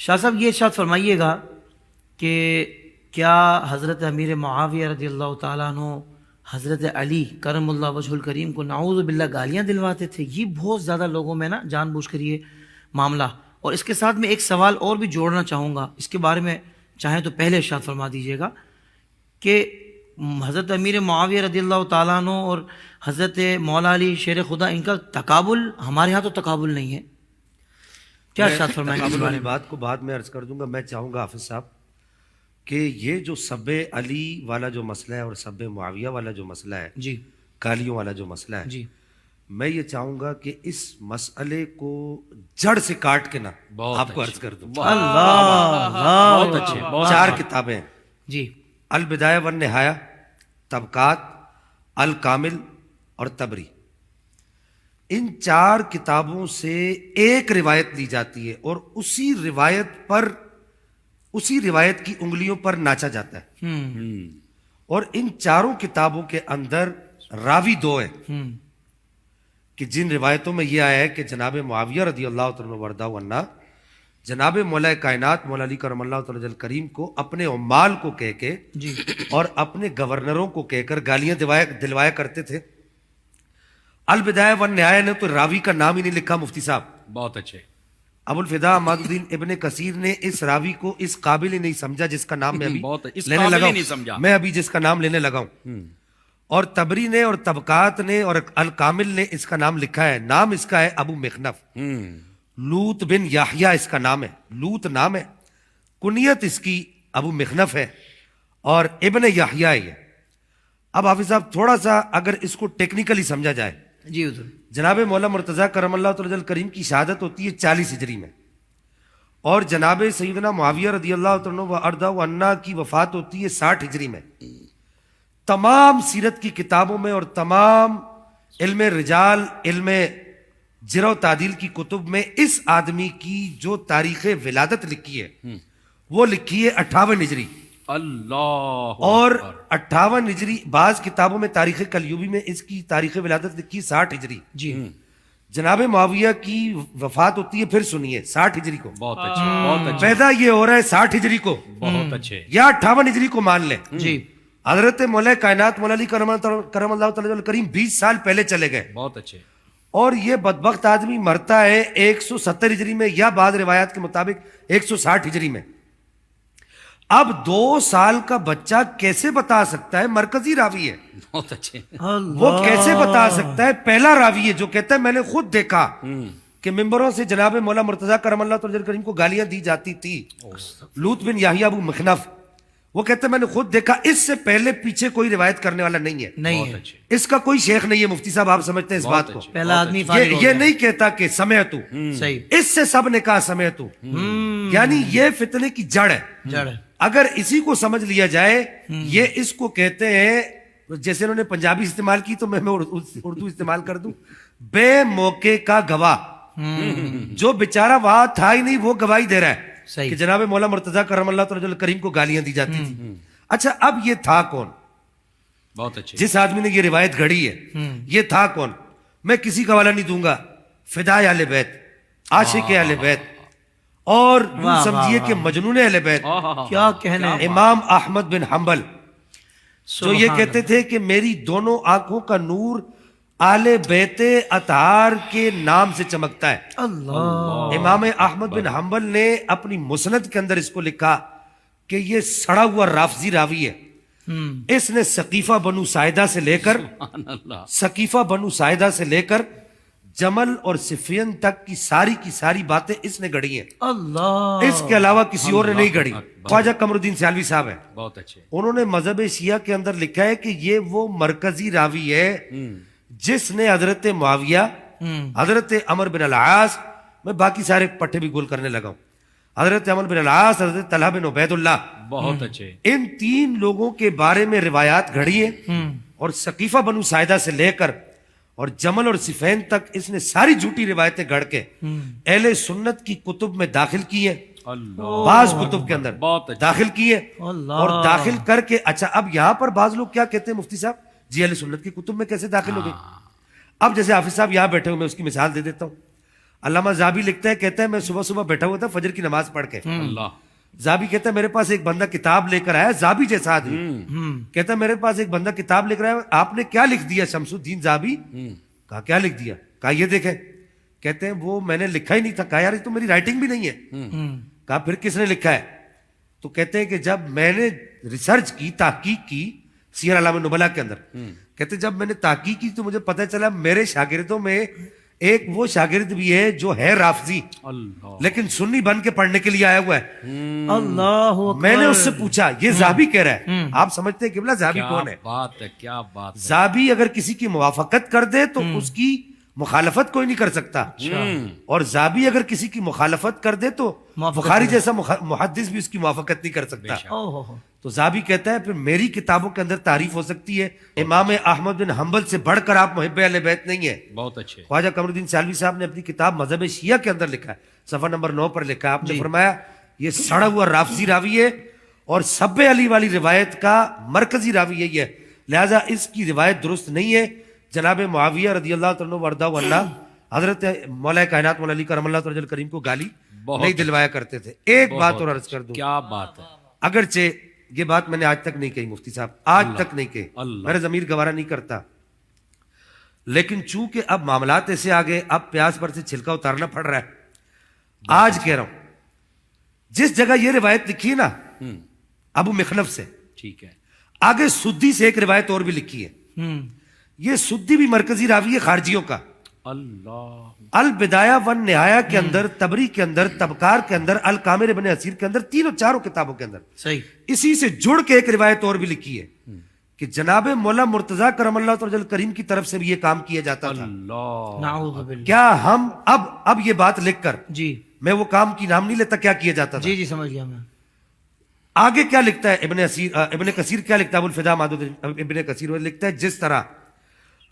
شاہ صاحب یہ ارشاد فرمائیے گا کہ کیا حضرت امیر معاویہ رضی اللہ تعالیٰ عنہ حضرت علی کرم اللہ وجہ الکریم کو نعوذ باللہ گالیاں دلواتے تھے؟ یہ بہت زیادہ لوگوں میں نا جان بوجھ کر یہ معاملہ، اور اس کے ساتھ میں ایک سوال اور بھی جوڑنا چاہوں گا، اس کے بارے میں چاہیں تو پہلے ارشاد فرما دیجیے گا کہ حضرت امیر معاویہ رضی اللہ تعالیٰ عنہ اور حضرت مولا علی شیر خدا، ان کا تقابل ہمارے ہاں تو تقابل نہیں ہے، کیا ارشاد فرمائیں گے اس تقابل بارے والی میں؟ بات کو بعد میں عرض کر دوں گا. میں چاہوں گا حافظ صاحب کہ یہ جو سب علی والا جو مسئلہ ہے اور سب معاویہ والا جو مسئلہ ہے، جی گالیوں والا جو مسئلہ ہے، جی میں یہ چاہوں گا کہ اس مسئلے کو جڑ سے کاٹ کے نا آپ کو عرض کر دوں. اللہ بہت اچھے، بہت چار کتابیں ہیں، جی البدایہ والنہایہ، طبقات، الکامل اور تبری. ان چار کتابوں سے ایک روایت لی جاتی ہے اور اسی روایت کی انگلیوں پر ناچا جاتا ہے. اور ان چاروں کتابوں کے اندر راوی دو ہیں کہ جن روایتوں میں یہ آیا ہے کہ جناب معاویہ رضی اللہ تعالیٰ وردہ عنہ جناب مولا کائنات مولا علی کرم اللہ تعالیٰ وجہ الکریم کو اپنے عمال کو کہہ کے جی اور اپنے گورنروں کو کہہ کر گالیاں دلوایا کرتے تھے. البدایہ والنہایہ نے تو راوی کا نام ہی نہیں لکھا مفتی صاحب. بہت اچھے. ابو الفدا عماد الدین ابن کثیر نے اس راوی کو اس قابل ہی نہیں سمجھا جس کا نام میں ابھی بہت اس لینے قابل لگا ہی نہیں سمجھا. ہوں. میں ابھی جس کا نام لینے لگا ہوں. اور تبری نے اور طبقات نے اور الکامل نے اس کا نام لکھا ہے. نام اس کا ہے ابو مخنف. لوط بن یحییٰ اس کا نام ہے. لوط نام ہے، کنیت اس کی ابو مخنف ہے اور ابن یحییٰ ہے. اب حافظ صاحب تھوڑا سا اگر اس کو ٹیکنیکلی سمجھا جائے، جی حضور. جناب مولا مرتضیٰ کرم اللہ تعالی الکریم کی شہادت ہوتی ہے 40 ہجری میں، اور جناب سیدنا معاویہ رضی اللہ تعالیٰ وارضہ عنہ کی وفات ہوتی ہے 60 ہجری میں. تمام سیرت کی کتابوں میں اور تمام علم رجال، علم جرح و تعدیل کی کتب میں اس آدمی کی جو تاریخ ولادت لکھی ہے وہ لکھی ہے 58 ہجری. اللہ اور 58 ہجری، بعض کتابوں میں تاریخ کلیوبی میں اس کی تاریخ ولادت لکھی 60 ہجری. جی جناب معاویہ کی وفات ہوتی ہے، پھر سنیے، 60 ہجری کو. بہت اچھے، بہت اچھے، پیدا یہ ہو رہا ہے 60 ہجری کو بہت اچھے. یا 58 ہجری کو مان لیں. جی حضرت مولا کائنات مولا علی کرم اللہ تعالی الکریم 20 سال پہلے چلے گئے، بہت اچھے. اور یہ بدبخت آدمی مرتا ہے 170 ہجری میں یا بعض روایات کے مطابق 160 ہجری میں. اب 2 سال کا بچہ کیسے بتا سکتا ہے؟ مرکزی راوی ہے بہت اچھے. وہ، کیسے بتا سکتا ہے؟ پہلا راوی ہے جو کہتا ہے میں نے خود دیکھا کہ ممبروں سے جناب مولا مرتضیٰ کرم اللہ تعالی الکریم کو گالیاں دی جاتی تھی. لوط بن یحییٰ ابو مخنف وہ کہتے ہیں میں نے خود دیکھا. اس سے پہلے پیچھے کوئی روایت کرنے والا نہیں ہے، نہیں بہت ہے، اچھے. اس کا کوئی شیخ نہیں ہے. مفتی صاحب آپ سمجھتے ہیں اس بات کو؟ پہلا آدمی فارغ ہو یہ گیا. نہیں کہتا کہ سمعتو، صحیح، اس سے سب نے کہا سمعتو، یعنی یہ فتنے کی جڑ ہے. جڑ ہے. اگر اسی کو سمجھ لیا جائے، یہ اس کو کہتے ہیں، جیسے انہوں نے پنجابی استعمال کی تو میں اردو استعمال کر دوں، بے موقع کا گواہ. جو بیچارہ وہاں تھا ہی نہیں وہ گواہی دے رہا ہے صحیح. کہ جناب مولا مرتضیٰ کرم اللہ تعالی الکریم کو گالیاں دی جاتی تھی. اچھا اب یہ تھا کون؟ بہت اچھے. جس آدمی نے یہ روایت گھڑی ہے یہ تھا کون؟ میں کسی کا حوالہ نہیں دوں گا. فدائے اہل بیت، عاشق اہل بیت، اور یوں سمجھیے کہ مجنون اہل بیت، کیا کہنے. امام احمد بن حنبل، جو یہ کہتے تھے کہ میری دونوں آنکھوں کا نور اہل بیت اطہار کے نام سے چمکتا ہے. اللہ. امام احمد بن حنبل نے اپنی مسند کے اندر اس کو لکھا کہ یہ سڑا ہوا رافضی راوی ہے. اس نے سقیفہ بنو ساعدہ سے لے کر جمل اور صفین تک کی ساری باتیں اس نے گڑھی ہیں. اللہ. اس کے علاوہ کسی اور نے نہیں گڑھی. خواجہ قمر الدین سیالوی صاحب ہیں، بہت اچھے. انہوں نے مذہب شیعہ کے اندر لکھا ہے کہ یہ وہ مرکزی راوی ہے جس نے حضرت معاویہ، حضرت عمر بن العاص، میں باقی سارے پٹھے بھی گول کرنے لگا ہوں، حضرت عمر بن العاص، حضرت طلحہ بن عبید اللہ، بہت اچھے. ان 3 لوگوں کے بارے میں روایات گھڑی ہیں. اور سقیفہ بنو ساعدہ سے لے کر اور جمل اور صفین تک اس نے ساری جھوٹی روایتیں گھڑ کے اہل سنت کی کتب میں داخل کی ہیں. اللہ. بعض کتب کے اندر بہت اچھے. داخل کیے اللہ. اور داخل کر کے، اچھا اب یہاں پر بعض لوگ کیا کہتے ہیں مفتی صاحب، جی اہل سنت کی کتب میں کیسے داخل ہو گئے؟ اب جیسے حافظ صاحب یہاں بیٹھے ہوئے، میں اس کی مثال دے دیتا ہوں. علامہ زابی لکھتا ہے، کہتا ہے میں صبح صبح بیٹھا ہوا تھا فجر کی نماز پڑھ کے، اللہ زابی کہتا ہے میرے پاس ایک بندہ کتاب لے کر آیا، زابی جیسا آدمی، کہتا ہے میرے پاس ایک بندہ کتاب لے کر آیا، آپ نے کیا لکھ دیا شمس الدین زابی؟ کہا کیا لکھ دیا؟ کہا یہ دیکھیں۔ کہتے ہیں وہ میں نے لکھا ہی نہیں تھا۔ کہا یار یہ تو میری رائٹنگ بھی نہیں ہے۔ کہا پھر کس نے لکھا ہے؟ تو کہتے ہیں کہ جب میں نے ریسرچ کی، تحقیق کی سیر اعلام نبلا کے اندر، کہتے ہیں جب میں نے تحقیق کی تو مجھے پتہ چلا میرے شاگردوں میں ایک وہ شاگرد بھی ہے جو ہے رافضی، اللہ لیکن سنی بن کے پڑھنے کے لیے آیا ہوا ہے۔ اللہ میں نے اس سے پوچھا یہ زابی کہہ رہا ہے، آپ سمجھتے ہیں قبلہ زابی کیا کون ہے؟ بات ہے، کیا بات ہے۔ زابی اگر کسی کی موافقت کر دے تو اس کی مخالفت کوئی نہیں کر سکتا، اور زابی اگر کسی کی مخالفت کر دے تو بخاری جیسا محدث بھی اس کی موافقت نہیں کر سکتا۔ تو زابی کہتا ہے پھر میری کتابوں کے اندر تعریف ہو سکتی ہے، امام احمد بن حنبل سے بڑھ کر آپ محب اہل بیت نہیں ہے۔ بہت اچھے۔ خواجہ قمر الدین سالوی صاحب نے اپنی کتاب مذہب شیعہ کے اندر لکھا ہے، صفحہ نمبر 9 پر لکھا ہے، آپ نے فرمایا یہ سڑا ہوا رافضی راوی ہے اور سب علی والی روایت کا مرکزی راوی یہی ہے، لہذا اس کی روایت درست نہیں ہے۔ جناب معاویہ رضی اللہ تعالیٰ وردہ عنہ حضرت مولا کائنات مولا علی کرم اللہ تعالیٰ کریم کو گالی نہیں دلوایا کرتے تھے۔ ایک بات اور عرض کر دوں، کیا بات ہے۔ اگرچہ یہ بات میں نے آج تک نہیں کہی مفتی صاحب، آج تک نہیں کہی، میرا ضمیر گوارا نہیں کرتا، لیکن چونکہ اب معاملات ایسے آگے، اب پیاز پر سے چھلکا اتارنا پڑ رہا ہے۔ آج کہہ رہا ہوں جس جگہ یہ روایت لکھی ہے نا ابو مخلف سے، ٹھیک ہے، آگے سدی سے ایک روایت اور بھی لکھی ہے، یہ سدی بھی مرکزی راوی ہے خارجیوں کا۔ اللہ البدایہ والنہایہ کے اندر، تبری کے اندر، تبکار کے اندر، الکامل ابن اسیر کے اندر، تینوں چاروں کتابوں کے اندر صحیح اسی سے جڑ کے ایک روایت اور بھی لکھی ہے کہ جناب مولا مرتضیٰ کرم اللہ تعالی کریم کی طرف سے بھی یہ کام کیا جاتا تھا۔ اللہ نعوذ باللہ۔ کیا ہم اب یہ بات لکھ کر، جی میں وہ کام کی نام نہیں لیتا، کیا کیا جاتا تھا؟ جی جی سمجھ گیا میں۔ آگے کیا لکھتا ہے ابن کثیر کیا لکھتا ہے؟ ابوالفدا مادود ابن کثیر وہ لکھتا ہے جس طرح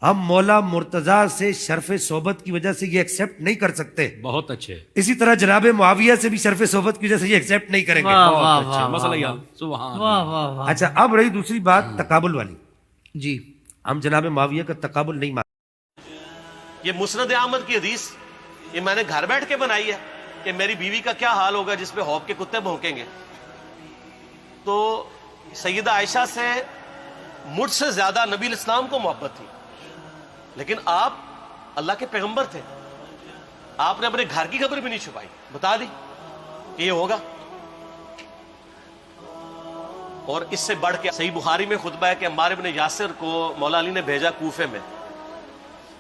ہم مولا مرتضیٰ سے شرف صحبت کی وجہ سے یہ ایکسیپٹ نہیں کر سکتے، بہت اچھے، اسی طرح جناب معاویہ سے بھی شرف صحبت کی وجہ سے یہ ایکسیپٹ نہیں کریں گے۔ واہ بہت واہ اچھے، واہ مسئلہ یہ حل، سبحان واہ واہ واہ۔ اچھا اب رہی دوسری بات تقابل والی، جی ہم جناب معاویہ کا تقابل نہیں مانتے۔ یہ مسند احمد کی حدیث یہ میں نے گھر بیٹھ کے بنائی ہے کہ میری بیوی کا کیا حال ہوگا جس پہ ہوپ کے کتے بھونکیں گے۔ تو سیدہ عائشہ سے مجھ سے زیادہ نبی الاسلام کو محبت تھی، لیکن آپ اللہ کے پیغمبر تھے، آپ نے اپنے گھر کی خبر بھی نہیں چھپائی، بتا دی کہ یہ ہوگا۔ اور اس سے بڑھ کے صحیح بخاری میں خطبہ ہے کہ عمار ابن یاسر کو مولا علی نے بھیجا کوفے میں،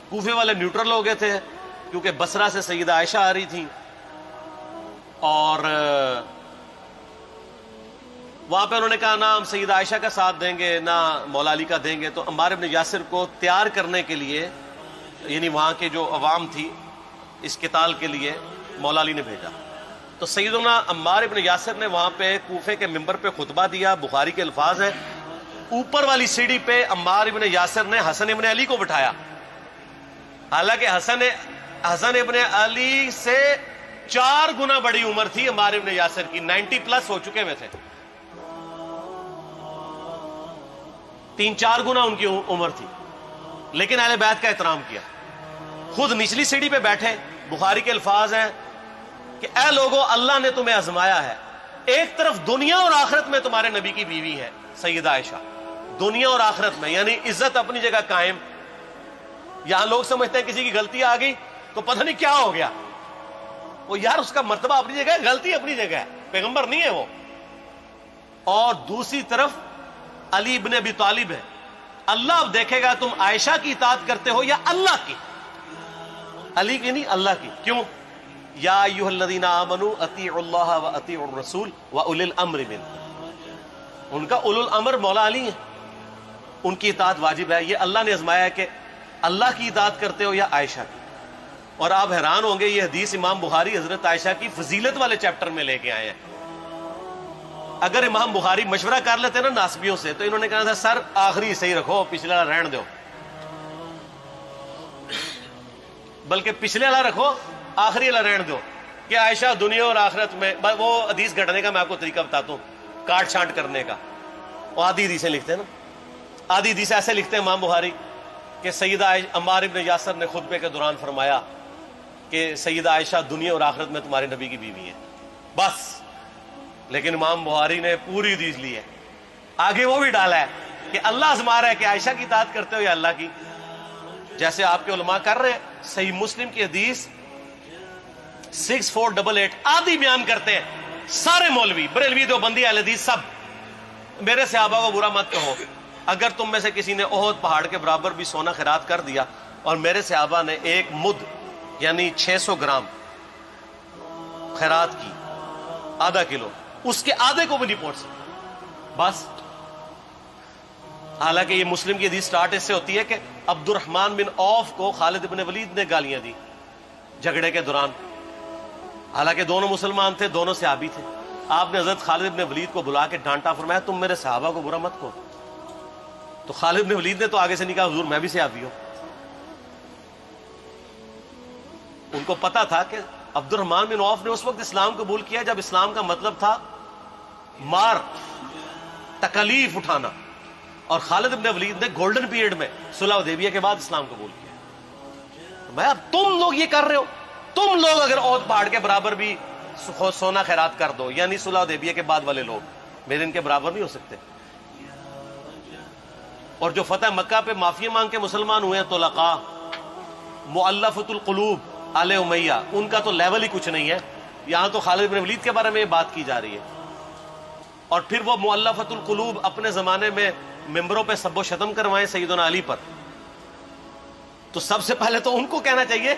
کوفے والے نیوٹرل ہو گئے تھے کیونکہ بصرہ سے سیدہ عائشہ آ رہی تھی، اور وہاں پہ انہوں نے کہا نہ ہم سیدہ عائشہ کا ساتھ دیں گے نہ مولا علی کا دیں گے۔ تو عمار ابن یاسر کو تیار کرنے کے لیے، یعنی وہاں کے جو عوام تھی اس قتال کے لیے، مولا علی نے بھیجا۔ تو سیدنا عمار ابن یاسر نے وہاں پہ کوفے کے ممبر پہ خطبہ دیا، بخاری کے الفاظ ہیں، اوپر والی سیڑھی پہ عمار ابن یاسر نے حسن ابن علی کو بٹھایا، حالانکہ حسن ابن علی سے 4 گنا بڑی عمر تھی عمار ابن یاسر کی، 90 پلس ہو چکے ہوئے تھے، 3-4 گنا ان کی عمر تھی، لیکن اہل بیت کا احترام کیا، خود نچلی سیڑھی پہ بیٹھے۔ بخاری کے الفاظ ہیں کہ اے لوگو اللہ نے تمہیں آزمایا ہے، ایک طرف دنیا اور آخرت میں تمہارے نبی کی بیوی ہے سیدہ عائشہ، دنیا اور آخرت میں، یعنی عزت اپنی جگہ قائم۔ یہاں لوگ سمجھتے ہیں کسی کی غلطی آ گئی تو پتہ نہیں کیا ہو گیا، وہ یار اس کا مرتبہ اپنی جگہ ہے، غلطی اپنی جگہ ہے، پیغمبر نہیں ہے وہ۔ اور دوسری طرف علی ابن ابی طالب ہے، اللہ اب دیکھے گا تم عائشہ کی اطاعت کرتے ہو یا اللہ کی، علی کی نہیں اللہ کی۔ کیوں؟ یا ایھا الذین آمنوا اطیعوا اللہ واطیعوا الرسول واولی الامر منکم، ان کا اولو الامر مولا علی ہے، ان کی اطاعت واجب ہے۔ یہ اللہ نے آزمایا ہے کہ اللہ کی اطاعت کرتے ہو یا عائشہ کی۔ اور آپ حیران ہوں گے، یہ حدیث امام بخاری حضرت عائشہ کی فضیلت والے چیپٹر میں لے کے آئے ہیں۔ اگر امام بخاری مشورہ کر لیتے نا ناسبیوں سے تو انہوں نے کہا تھا سر آخری صحیح رکھو، پچھلے والا رہن دو، بلکہ پچھلے والا رکھو آخری والا رہن دو، کہ عائشہ دنیا اور آخرت میں۔ وہ حدیث گھٹنے کا میں آپ کو طریقہ بتاتا ہوں، کاٹ چھانٹ کرنے کا۔ وہ آدھی حدیثیں لکھتے ہیں نا، آدھی حدیث ایسے لکھتے ہیں امام بخاری کہ سیدہ عمار ابن یاسر نے خطبے کے دوران فرمایا کہ سیدہ عائشہ دنیا اور آخرت میں تمہارے نبی کی بیوی ہے، بس. لیکن امام بخاری نے پوری حدیث لی ہے، آگے وہ بھی ڈالا ہے کہ اللہ آزما رہا ہے کہ عائشہ کی اطاعت کرتے ہو یا اللہ کی، جیسے آپ کے علماء کر رہے ہیں. صحیح مسلم کی حدیث 6488 آدھی بیان کرتے ہیں سارے مولوی، بریلوی، دیوبندی، اہل حدیث سب. میرے صحابہ کو برا مت کہو، اگر تم میں سے کسی نے احد پہاڑ کے برابر بھی سونا خیرات کر دیا اور میرے صحابہ نے 1 مد یعنی 600 گرام خیرات کی، آدھا کلو، اس کے آدھے کو بھی نہیں پہنچ سکتا بس. حالانکہ یہ مسلم کی حدیث سٹارٹ اس سے ہوتی ہے کہ عبد الرحمن بن عوف کو خالد بن ولید نے گالیاں دی جھگڑے کے دوران، حالانکہ دونوں مسلمان تھے، دونوں صحابی تھے. آپ نے حضرت خالد بن ولید کو بلا کے ڈانٹا، فرمایا تم میرے صحابہ کو برا مت کہو. تو خالد بن ولید نے تو آگے سے نہیں کہا حضور میں بھی صحابی ہوں. ان کو پتا تھا کہ عبد الرحمن بن عوف نے اس وقت اسلام قبول کیا جب اسلام کا مطلب تھا مار، تکلیف اٹھانا، اور خالد بن ولید نے گولڈن پیریڈ میں صلح حدیبیہ کے بعد اسلام قبول کیا. میں اب تم لوگ یہ کر رہے ہو، تم لوگ اگر احد پہاڑ کے برابر بھی سونا خیرات کر دو، یعنی صلح حدیبیہ کے بعد والے لوگ میرے ان کے برابر نہیں ہو سکتے. اور جو فتح مکہ پہ معافی مانگ کے مسلمان ہوئے ہیں طلقاء، مؤلفۃ القلوب، آل امیہ، ان کا تو لیول ہی کچھ نہیں ہے. یہاں تو خالد بن ولید کے بارے میں یہ بات کی جا رہی ہے. اور پھر وہ مؤلفۃ القلوب اپنے زمانے میں ممبروں پہ سب و شتم کروائیں سیدنا علی پر، تو سب سے پہلے تو ان کو کہنا چاہیے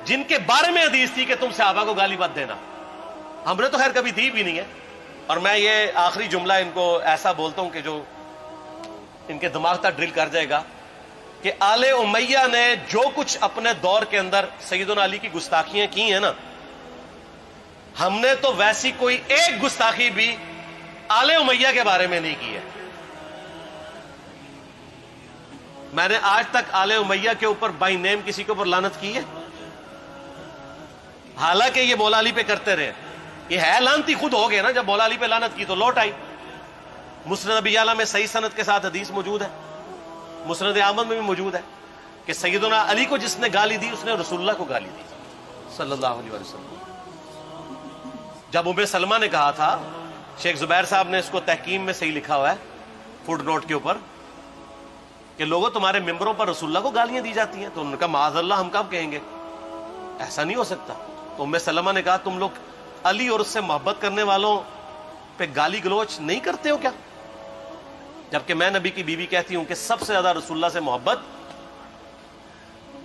جن کے بارے میں حدیث تھی کہ تم صحابہ کو گالی مت دینا. ہم نے تو خیر کبھی دی بھی نہیں ہے. اور میں یہ آخری جملہ ان کو ایسا بولتا ہوں کہ جو ان کے دماغ تک ڈرل کر جائے گا کہ آل امیہ نے جو کچھ اپنے دور کے اندر سیدنا علی کی گستاخیاں کی ہیں نا، ہم نے تو ویسی کوئی ایک گستاخی بھی آل امیہ کے بارے میں نہیں کی ہے. میں نے آج تک آل امیہ کے اوپر بائی نیم کسی کے اوپر لعنت کی ہے؟ حالانکہ یہ مولا علی پہ کرتے رہے. یہ ہے لعنتی خود ہو گئے نا، جب مولا علی پہ لعنت کی تو لوٹ آئی. مسند ابی اعلیٰ میں صحیح سند کے ساتھ حدیث موجود ہے، مسند احمد میں بھی موجود ہے کہ سیدنا علی کو جس نے گالی دی اس نے رسول اللہ کو گالی دی صلی اللہ علیہ وسلم. جب ام سلمہ نے کہا تھا، شیخ زبیر صاحب نے اس کو تحکیم میں صحیح لکھا ہوا ہے فوٹ نوٹ کے اوپر، کہ لوگوں تمہارے ممبروں پر رسول اللہ کو گالیاں دی جاتی ہیں، تو انہوں نے کہا معاذ اللہ، ہم کب کہیں گے، ایسا نہیں ہو سکتا. تو ام سلمہ نے کہا تم لوگ علی اور اس سے محبت کرنے والوں پہ گالی گلوچ نہیں کرتے ہو کیا؟ جبکہ میں نبی کی بیوی کہتی ہوں کہ سب سے زیادہ رسول اللہ سے محبت،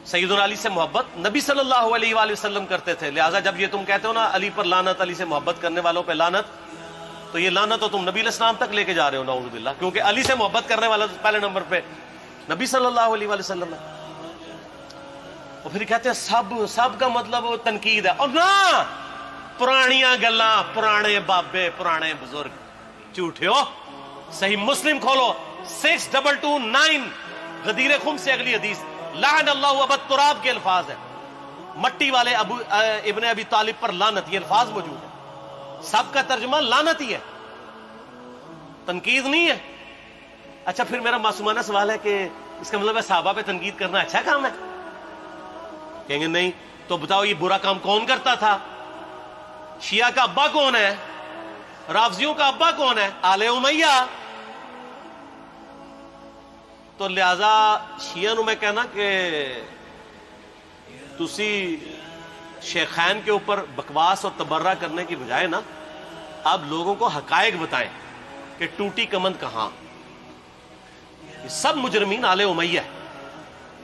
سیدنا علی سے محبت نبی صلی اللہ علیہ وآلہ وسلم کرتے تھے. لہٰذا جب یہ تم کہتے ہو نا علی پر لعنت، علی سے محبت کرنے والوں پہ لعنت، تو یہ لعنت تو تم نبی علیہ السلام تک لے کے جا رہے ہو نعوذ باللہ، کیونکہ علی سے محبت کرنے والا تو پہلے نمبر پہ نبی صلی اللہ علیہ وآلہ وسلم ہے. اور پھر کہتے ہیں سب کا مطلب تنقید ہے. اور نہ، پرانیاں گلاں، پرانے بابے، پرانے بزرگ، جھوٹے ہو. صحیح مسلم کھولو 6229 غدیر خم سے اگلی حدیث، لعن اللہ ابا التراب کے الفاظ ہیں، مٹی والے ابن ابی طالب پر لعنت، یہ الفاظ موجود ہیں. سب کا ترجمہ لعنت ہی ہے، تنقید نہیں ہے. اچھا پھر میرا معصومانہ سوال ہے کہ اس کا مطلب ہے صحابہ پہ تنقید کرنا اچھا کام ہے؟ کہیں گے نہیں. تو بتاؤ یہ برا کام کون کرتا تھا؟ شیعہ کا ابا کون ہے؟ رافضیوں کا ابا کون ہے؟ آل امیہ. تو لہذا شیعہ نو میں کہنا کہ تسی شیخین کے اوپر بکواس اور تبرہ کرنے کی بجائے نا آپ لوگوں کو حقائق بتائیں کہ ٹوٹی کمند کہاں. یہ سب مجرمین آل امیہ ہے.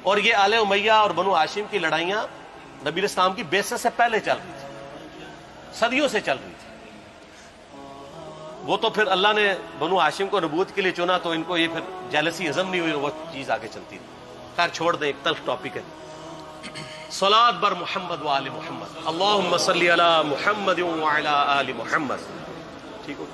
اور یہ آل امیہ اور بنو ہاشم کی لڑائیاں نبی علیہ السلام کی بعثت سے پہلے چل رہی تھی، صدیوں سے چل رہی تھی. وہ تو پھر اللہ نے بنو ہاشم کو نبوت کے لیے چنا تو ان کو یہ پھر جیلسی ہضم نہیں ہوئی، وہ چیز آگے چلتی تھی. خیر چھوڑ دیں، ایک تلخ ٹاپک ہے. صلاۃ بر محمد و آل محمد، اللہم صلی علی محمد و علی آل محمد. ٹھیک ہو؟